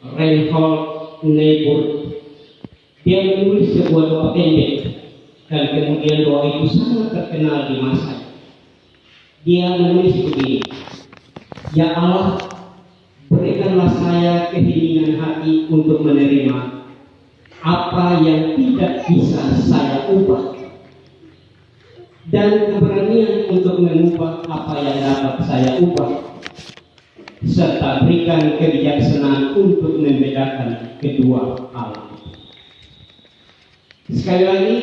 Reinhold Niebuhr. Dia menulis sebuah doa pendek dan kemudian doa itu sangat terkenal di masa. Dia menulis begini, "Ya Allah, berikanlah saya keheningan hati untuk menerima apa yang tidak bisa saya ubah, dan keberanian untuk mengubah apa yang dapat saya ubah, serta berikan kebijaksanaan untuk membedakan kedua hal." Sekali lagi,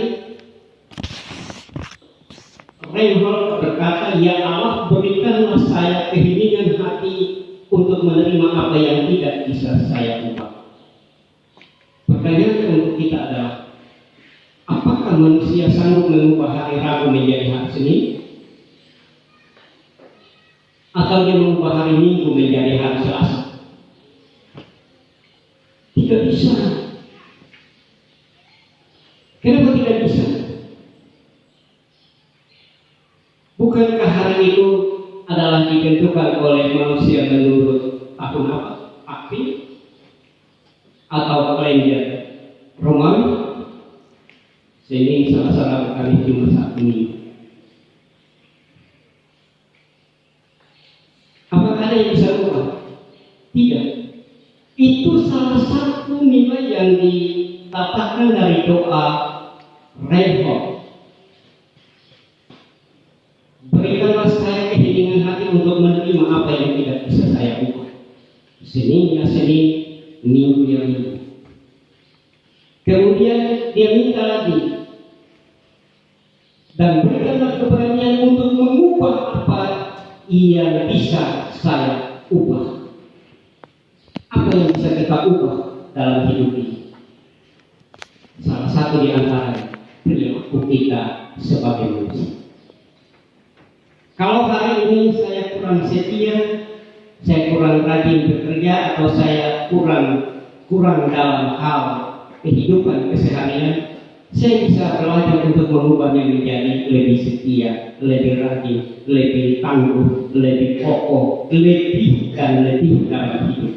Reinhold berkata, "Ya Allah, berikanlah saya keheningan hati untuk menerima apa yang tidak bisa saya ubah." Pertanyaan untuk kita adalah, apakah manusia sanggup mengubah hari Rabu menjadi hari Senin? Atau dia mengubah hari Minggu menjadi hari Selasa? Tidak bisa. Kenapa tidak bisa? Bukankah hari itu adalah ditentukan oleh manusia menurut tahun apa? April? Atau kalender Romawi? Sehingga salah kali cuma satu minggu. Apakah ada yang bisa ubah? Tidak. Itu salah satu nilai yang dikatakan dari doa Reinhold. Berikanlah saya keheningan hati untuk menerima apa yang tidak bisa saya ubah. Senin ya Senin, Minggu ya Minggu. Kemudian dia minta lagi, dan berikanlah keberanian untuk mengubah apa yang bisa saya ubah. Apa yang bisa kita ubah dalam hidup ini? Salah satu di antara perilaku kita sebagai manusia. Kalau hari ini saya kurang setia, saya kurang rajin bekerja, atau saya kurang dalam hal kehidupan keseharian, saya bisa belajar untuk mengubahnya menjadi lebih setia, lebih rajin, lebih tangguh, lebih kokoh, lebih dan lebih dalam hidup.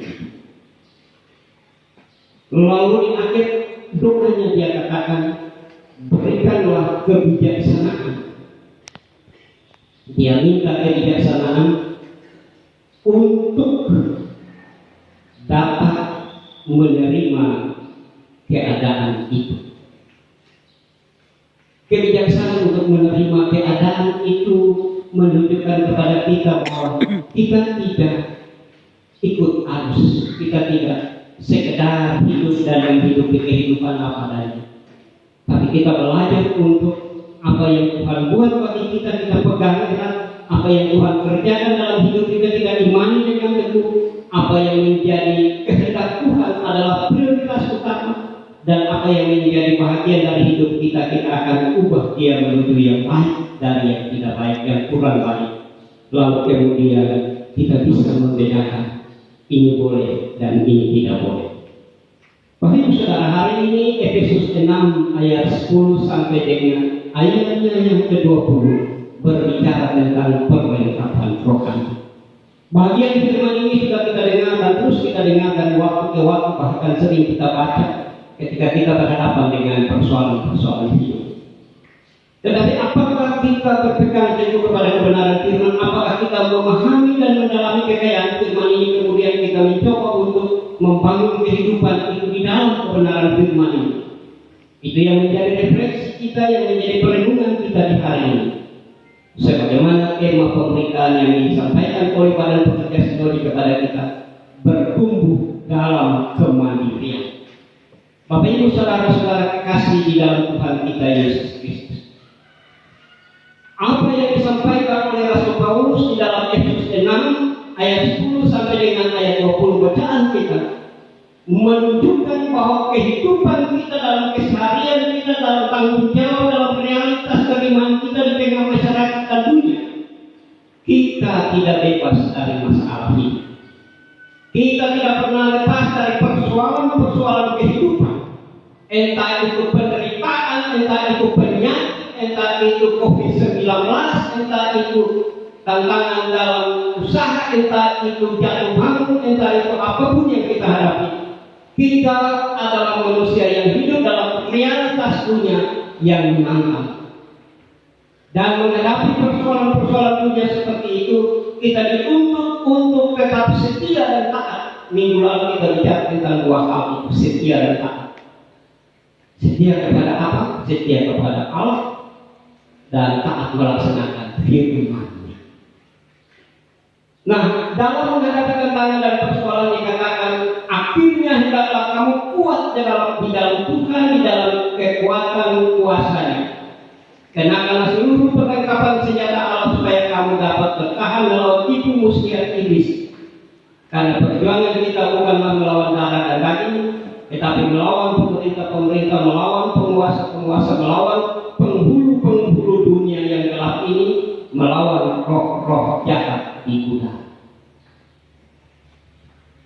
Lalu di akhir doanya dia katakan, berikanlah kebijaksanaan. Dia minta kebijaksanaan untuk dapat menerima keadaan itu. Kebijaksanaan untuk menerima keadaan itu menunjukkan kepada kita bahwa kita tidak ikut arus, kita tidak sekedar hidup dan menghidupi kehidupan apa adanya, tapi kita belajar untuk apa yang Tuhan buat bagi kita, kita pegang erat. Apa yang Tuhan kerjakan dalam hidup kita imani dengan teguh. Apa yang menjadi kehendak Tuhan adalah prioritas utama, dan apa yang menjadi bahagian dari hidup kita akan ubah dia menuju yang baik dari yang tidak baik, yang kurang baik. Lalu kemudian kita bisa membedakan ini boleh dan ini tidak boleh. Bapak Ibu Saudara, hari ini Efesus 6 ayat 10 sampai dengan ayatnya yang ke-20 berbicara tentang perlengkapan rohani. Bagian firman ini sudah kita dengar dan terus kita dengarkan waktu ke waktu, bahkan sering kita baca ketika kita berhadapan dengan persoalan-persoalan hidup. Tetapi apakah kita berpegang teguh kepada kebenaran firman? Apakah kita memahami dan mendalami kekayaan firman ini, kemudian kita mencoba untuk membangun kehidupan itu di dalam kebenaran firman ini? Itu yang menjadi refleksi kita, yang menjadi perenungan kita di hari ini. Sebagaimana tema pemberitaan yang disampaikan oleh Badan Pekerja Sinodi kepada kita, bertumbuh dalam kemandirian. Bapak Ibu Saudara-saudara kekasih di dalam Tuhan kita Yesus Kristus, apa yang disampaikan oleh Rasul Paulus di dalam Efesus 6 ayat 10 sampai dengan ayat 20 bacaan kita menunjukkan bahwa kehidupan kita dalam keseharian kita, dalam tanggung jawab, dalam realitas bagaimana kita di tengah masyarakat dan dunia, kita tidak bebas dari masalah hidup. Kita tidak pernah lepas dari persoalan-persoalan kehidupan, entah itu penderitaan, entah itu penyakit, entah itu COVID-19, entah itu tantangan dalam usaha, entah itu jatuh bangun, entah itu apapun yang Kita adalah manusia yang hidup dalam realitas dunia yang menantang. Dan menghadapi persoalan-persoalan dunia seperti itu, kita dituntut untuk tetap setia dan taat. Minggu lalu kita bicara tentang dua hal itu, setia dan taat. Setia kepada apa? Setia kepada Allah dan taat melaksanakan firman-Nya. Nah, dalam menghadapi tantangan dan persoalan dikatakan, akhirnya hendaklah kamu kuat di dalam Tuhan, di dalam kekuatan kuasa-Nya. Kenakanlah seluruh perlengkapan senjata Allah supaya kamu dapat bertahan melawan tipu muslihat iblis. Karena perjuangan kita bukanlah melawan darah dan daging, tetapi melawan pemerintah-pemerintah, melawan penguasa-penguasa, melawan penghulu-penghulu dunia yang gelap ini, melawan roh-roh jahat di udara.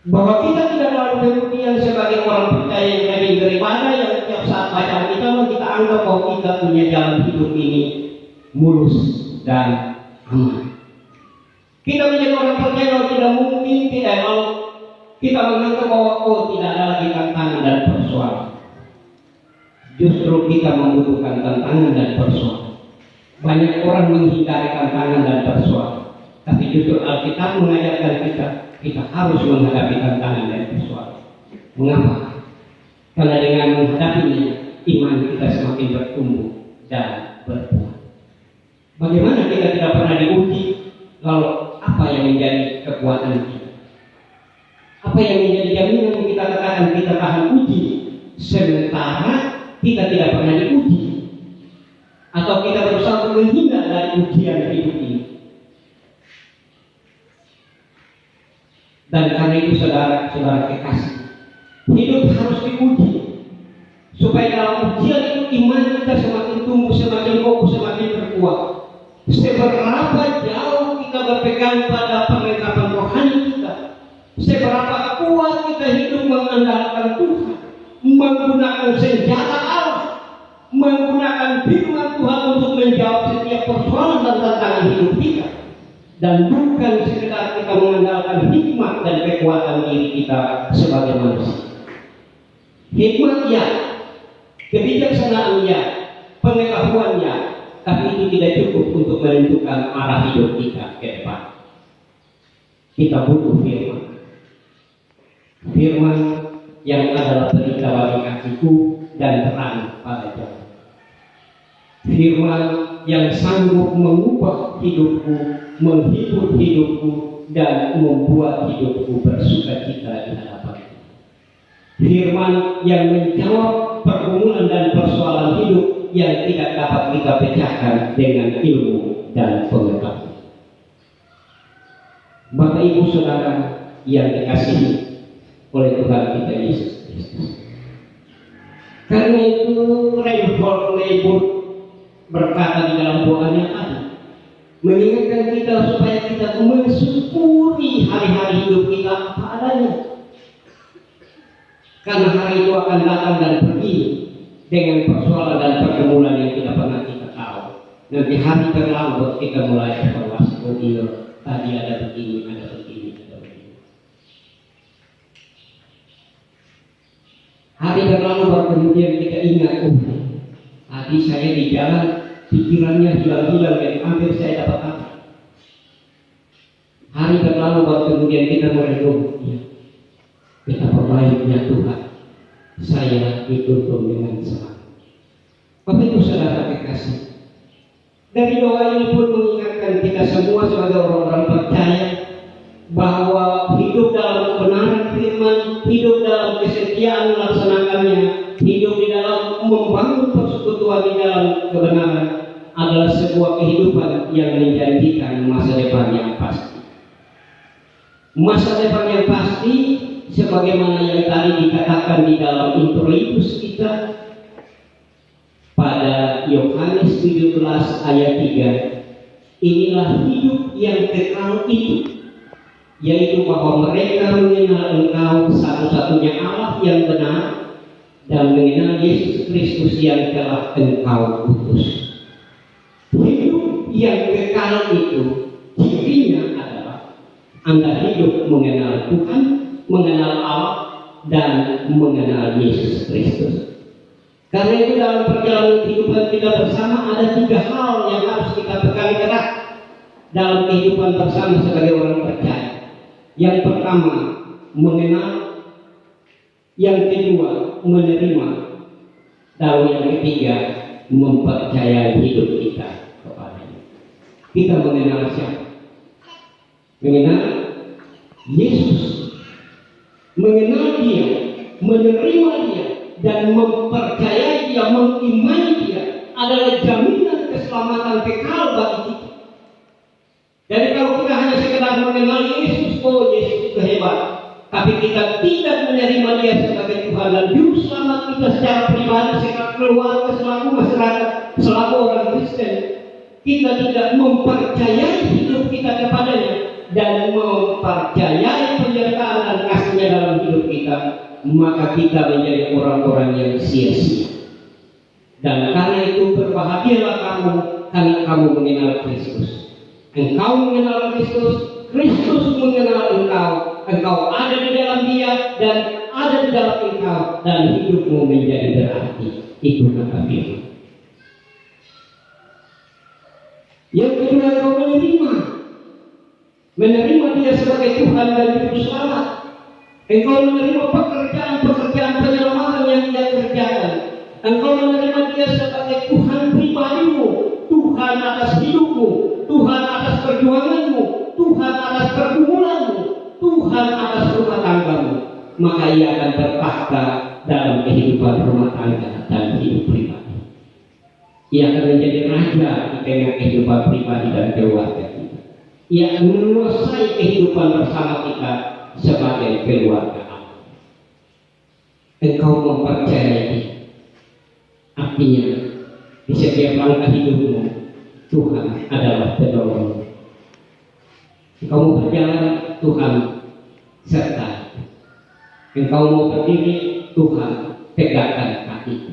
Bahwa kita tidak lalu kemudian sebagai orang percaya yang rajin beribadah, yang setiap saat baca kita anggap bahwa kita punya jalan hidup ini mulus dan aman. Kita menjadi orang percaya bahwa tidak mungkin kalau kita menganggap bahwa tidak ada lagi tantangan dan persoalan. Justru kita membutuhkan tantangan dan persoalan. Banyak orang menghindari tantangan dan persoalan, tapi justru Alkitab mengajarkan kita harus menghadapi tantangan dan persoalan. Mengapa? Karena dengan menghadapinya, iman kita semakin bertumbuh dan berbuah. Bagaimana kita tidak pernah diuji? Lalu apa yang menjadi kekuatan kita? Apa yang menjadi jaminan kita katakan kita tahan uji sementara kita tidak pernah diuji? Atau kita berusaha untuk menghindar dari ujian hidup ini? Dan karena itu saudara kekasih, hidup harus diuji supaya dalam ujian itu iman kita semakin tumbuh, semakin kokoh, semakin berkuat. Seberapa jauh kita berpegang pada perlengkapan rohani kita, seberapa kuat kita hidup mengandalkan Tuhan, menggunakan senjata Allah, menggunakan firman Tuhan untuk menjawab setiap persoalan dan tantangan hidup kita, dan bukan sekedar kita mengandalkan hikmat dan kekuatan diri kita sebagai manusia. Hikmat ya, kebijaksanaan ya, pengetahuan ya, tapi itu tidak cukup untuk menentukan arah hidup kita ke depan. Kita butuh firman. Firman yang adalah pelita bagi kakiku dan terang pada jalan. Firman yang sanggup mengubah hidupku, menghibur hidupku, dan membuat hidupku bersukacita di hadapan. Firman yang menjawab pergumulan dan persoalan hidup yang tidak dapat kita pecahkan dengan ilmu dan pengetahuan. Bapak Ibu Saudara yang dikasihi oleh Tuhan kita Yesus Kristus. Karena itu Reinhold Niebuhr berkata di dalam doanya tadi, mengingatkan kita supaya kita mensyukuri hari-hari hidup kita apa adanya. Karena hari itu akan datang dan pergi dengan persoalan dan pergumulan yang tidak pernah kita tahu. Nanti hari berlalu kita mulai evaluasi, tadi ada begini, ada begini, ada begini. Hari berlalu baru kemudian kita ingat, tadi saya di jalan pikirannya hilang-hilang dan hampir saya dapat apa. Hari berlalu baru kemudian kita merenung, betapa baiknya Tuhan. Saya dituntun dengan semangat. Bapak Ibu Saudara kekasih, dari doa ini pun mengingatkan kita semua sebagai orang-orang percaya bahwa hidup dalam kebenaran firman, hidup dalam kesetiaan melaksanakannya, hidup di dalam membangun persekutuan di dalam kebenaran adalah sebuah kehidupan yang menjanjikan masa depan yang pasti. Masa depan yang pasti sebagaimana yang tadi dikatakan di dalam introitus kita pada Yohanes 17 ayat 3. Inilah hidup yang kekal itu, yaitu bahwa mereka mengenal Engkau satu-satunya Allah yang benar dan mengenal Yesus Kristus yang telah Engkau utus. Hidup yang kekal itu cirinya adalah Anda hidup mengenal Tuhan, mengenal Allah, dan mengenal Yesus Kristus. Karena itu dalam perjalanan kehidupan kita bersama ada 3 hal yang harus kita pegang erat dalam kehidupan bersama sebagai orang percaya. Yang pertama, mengenal. Yang kedua, menerima. Dan yang ketiga, mempercayai hidup kita kepadanya. Kita mengenal siapa? Mengenal Yesus. Mengenal Dia, menerima Dia, dan mempercayai Dia, mengimani Dia adalah jaminan keselamatan kekal bagi kita. Jadi kalau kita hanya sekedar mengenal Yesus, oh Yesus itu hebat, tapi kita tidak menerima Dia sebagai Tuhan dan Juru Selamat kita secara pribadi, secara keluarga, selaku masyarakat, selaku orang Kristen, kita tidak mempercayai hidup kita kepadanya dan mempercayai penyertaan dan kasih-Nya dalam hidup kita, maka kita menjadi orang-orang yang sia-sia. Dan karena itu berbahagialah kamu karena kamu mengenal Kristus. Engkau mengenal Kristus, Kristus mengenal engkau. Engkau ada di dalam Dia dan ada di dalam engkau, dan hidupmu menjadi berarti. Itu kata firman. Yang kedua, engkau menerima Dia sebagai Tuhan dan Juru Selamat. Engkau menerima pekerjaan penyelamatan yang Dia kerjakan. Engkau menerima Dia sebagai Tuhan pribadimu, Tuhan atas hidupmu, Tuhan atas perjuanganmu, Tuhan atas pergumulanmu, Tuhan atas rumah tanggamu. Maka Ia akan bertakhta dalam kehidupan rumah tangga dan hidup pribadi. Ia akan menjadi raja di tengah kehidupan pribadi dan keluarga kita. Ia akan menguasai kehidupan bersama kita sebagai keluarga Allah. Engkau mempercayai, artinya di setiap langkah hidupmu Tuhan adalah penolongmu. Engkau mau berjalan, Tuhan serta. Engkau mau berdiri, Tuhan tegakkan kakiku.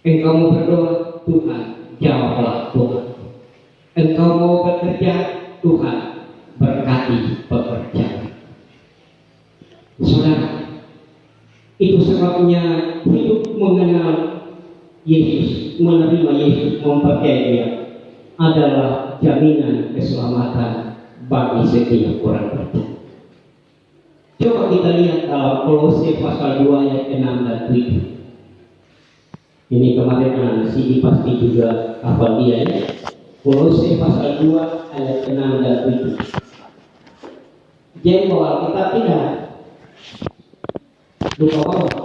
Engkau mau berdoa, Tuhan jawablah Tuhan. Engkau mau bekerja, Tuhan berkati pekerjaan. Saudara, itu sebabnya hidup mengenal Yesus, menerima Yesus, mempercayai Dia adalah jaminan keselamatan bagi setiap orang percaya. Coba kita lihat dalam Kolose pasal 2 ayat 6 dan 7. Ini kemarin anak Sidi pasti juga hafal dia ya. Kolose pasal 2 ayat 6 dan 7. Jempol kita tidak lupa bawah.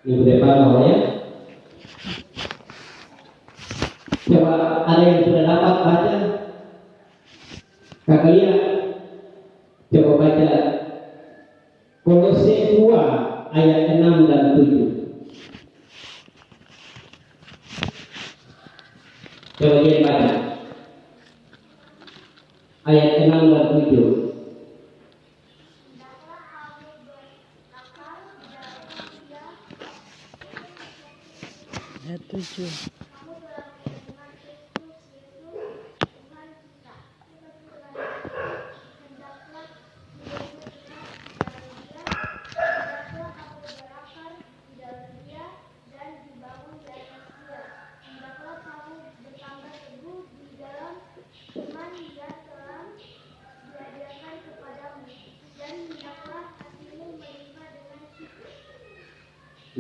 Minggu depan bawah ya. Coba ada yang sudah dapat baca? Kakak lihat. Coba baca Kolose 2 ayat 6 dan 7. Coba dia baca ayat 6 dan 7. Ayat 7.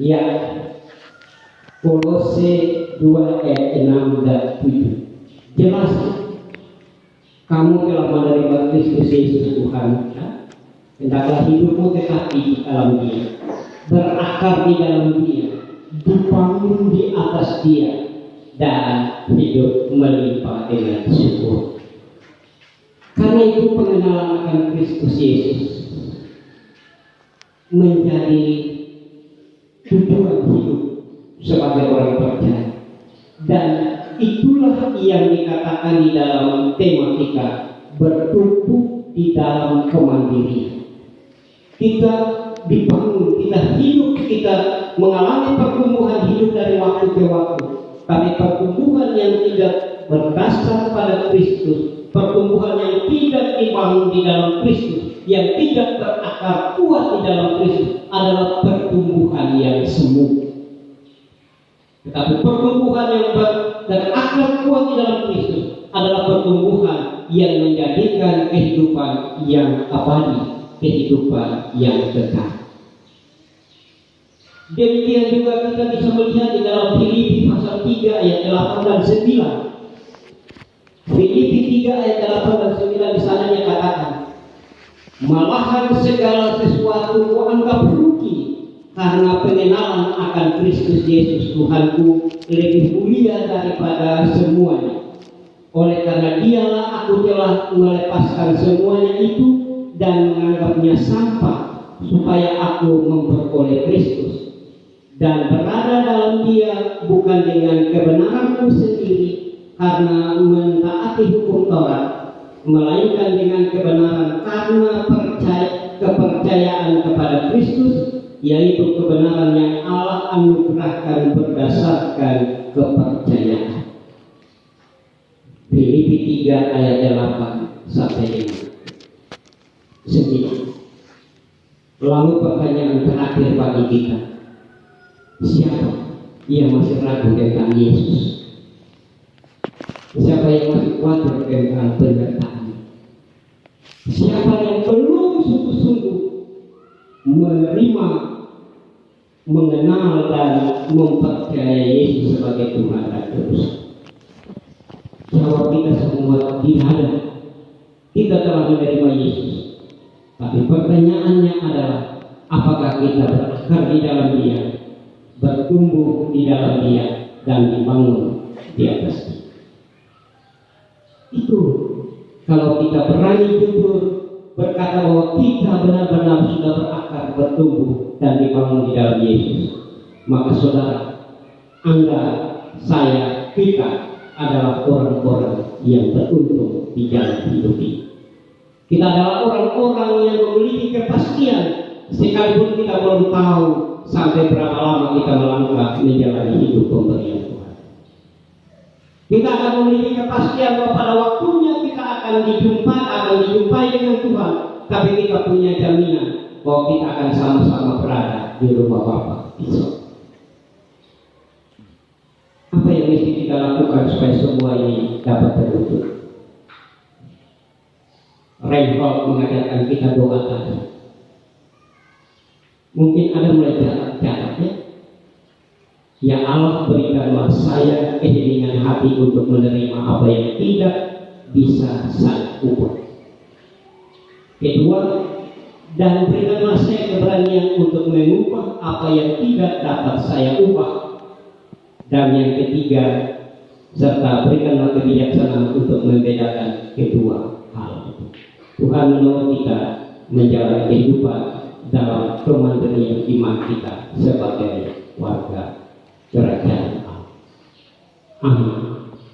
Ya, Kolose 2 ayat 6 dan 7. Jelas kamu telah menerima Kristus Yesus Tuhan. Hendaklah hidupmu tetap di dalam Dia, berakar di dalam Dia, dibangun di atas Dia, dan hidup melimpah dengan syukur. Karena itu pengenalan akan Kristus Yesus menjadi tujuan hidup sebagai orang percaya, dan itulah yang dikatakan di dalam tema kita, bertumbuh di dalam kemandirian. Kita dibangun, kita hidup, kita mengalami pertumbuhan hidup dari waktu ke waktu, tapi pertumbuhan yang tidak berdasar pada Kristus pertumbuhan yang tidak dibangun di dalam Kristus, yang tidak berakar kuat di dalam Kristus adalah pertumbuhan yang semu. Tetapi pertumbuhan yang berakar kuat di dalam Kristus adalah pertumbuhan yang menjadikan kehidupan yang abadi, kehidupan yang kekal. Demikian juga kita bisa melihat di dalam Filipi pasal 3 ayat 8 dan 9. Filipi 3 ayat 8 dan 9 di sana dia katakan, malahan segala sesuatu kuanggap rugi karena pengenalan akan Kristus Yesus Tuhanku lebih mulia daripada semuanya. Oleh karena dialah aku telah melepaskan semuanya itu dan menganggapnya sampah supaya aku memperoleh Kristus dan berada dalam Dia bukan dengan kebenaranku sendiri karena mentaati hukum Taurat, melainkan dengan kebenaran karena kepercayaan kepada Kristus, yaitu kebenaran yang Allah anugerahkan berdasarkan kepercayaan. Filipi 3 ayat 8 sampai 9. Lalu pertanyaan terakhir bagi kita, siapa yang masih ragu tentang Yesus? Siapa yang masih khawatir tentang penyertaan? Siapa yang belum sungguh-sungguh menerima, mengenal dan mempercayai Yesus sebagai Tuhan dan Juru? Jawab kita semua tidak ada. Kita telah menerima Yesus. Tapi pertanyaannya adalah, apakah kita berakar di dalam Dia, bertumbuh di dalam Dia, dan dibangun di atas Dia? Itu kalau kita berani jujur berkata bahwa kita benar-benar sudah berakar, bertumbuh, dan dibangun di dalam Yesus, maka saudara, Anda, saya, kita adalah orang-orang yang beruntung di jalan hidup ini. Kita adalah orang-orang yang memiliki kepastian, sekalipun kita belum tahu sampai berapa lama kita melangkah menjalani hidup pemberian Tuhan. Kita akan memiliki kepastian bahwa pada waktunya kita akan dijumpai dengan Tuhan, tapi kita punya jaminan bahwa kita akan sama-sama berada di rumah Bapa di sorga. Apa yang mesti kita lakukan supaya semua ini dapat terwujud? Reinhold mengajarkan kita doa tadi. Mungkin ada mulai jarak-jaraknya. Ya Allah, berikanlah saya keheningan hati untuk menerima apa yang tidak bisa saya ubah. Kedua, dan berikanlah saya keberanian untuk mengubah apa yang tidak dapat saya ubah. Dan yang ketiga, serta berikanlah kebijaksanaan untuk membedakan kedua hal itu. Tuhan menolong kita menjalani kehidupan dalam kemandirian iman kita sebagai